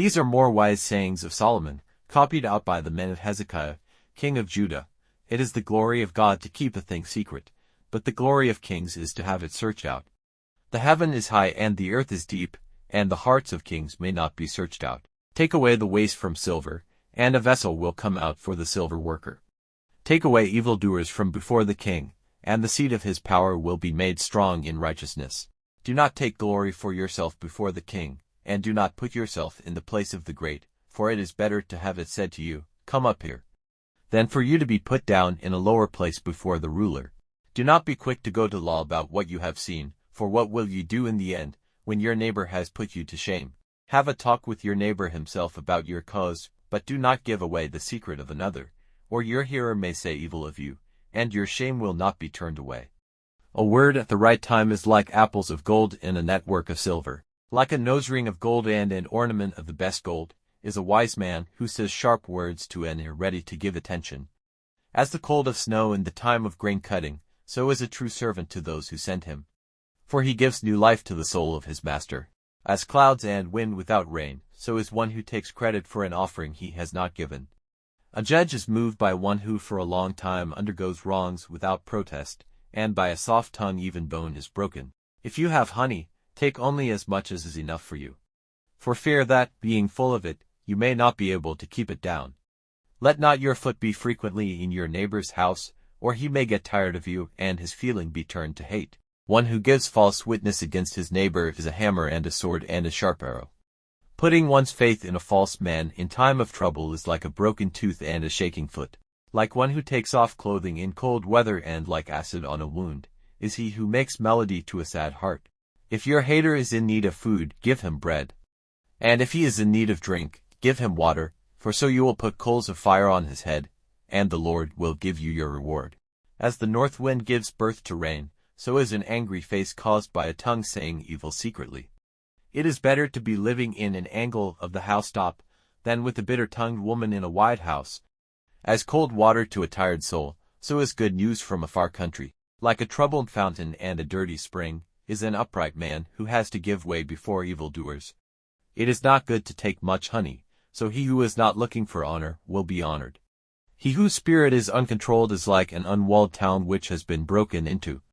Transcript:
These are more wise sayings of Solomon, copied out by the men of Hezekiah, king of Judah. It is the glory of God to keep a thing secret, but the glory of kings is to have it searched out. The heaven is high and the earth is deep, and the hearts of kings may not be searched out. Take away the waste from silver, and a vessel will come out for the silver worker. Take away evildoers from before the king, and the seat of his power will be made strong in righteousness. Do not take glory for yourself before the king, and do not put yourself in the place of the great, for it is better to have it said to you, "Come up here," than for you to be put down in a lower place before the ruler. Do not be quick to go to law about what you have seen, for what will you do in the end, when your neighbor has put you to shame? Have a talk with your neighbor himself about your cause, but do not give away the secret of another, or your hearer may say evil of you, and your shame will not be turned away. A word at the right time is like apples of gold in a network of silver. Like a nose-ring of gold and an ornament of the best gold, is a wise man who says sharp words to an ear ready to give attention. As the cold of snow in the time of grain cutting, so is a true servant to those who send him. For he gives new life to the soul of his master. As clouds and wind without rain, so is one who takes credit for an offering he has not given. A judge is moved by one who for a long time undergoes wrongs without protest, and by a soft tongue even bone is broken. If you have honey, take only as much as is enough for you, for fear that, being full of it, you may not be able to keep it down. Let not your foot be frequently in your neighbor's house, or he may get tired of you, and his feeling be turned to hate. One who gives false witness against his neighbor is a hammer and a sword and a sharp arrow. Putting one's faith in a false man in time of trouble is like a broken tooth and a shaking foot. Like one who takes off clothing in cold weather and like acid on a wound, is he who makes melody to a sad heart. If your hater is in need of food, give him bread. And if he is in need of drink, give him water, for so you will put coals of fire on his head, and the Lord will give you your reward. As the north wind gives birth to rain, so is an angry face caused by a tongue saying evil secretly. It is better to be living in an angle of the housetop than with a bitter-tongued woman in a wide house. As cold water to a tired soul, so is good news from a far country. Like a troubled fountain and a dirty spring, is an upright man who has to give way before evildoers. It is not good to take much honey, so he who is not looking for honor will be honored. He whose spirit is uncontrolled is like an unwalled town which has been broken into.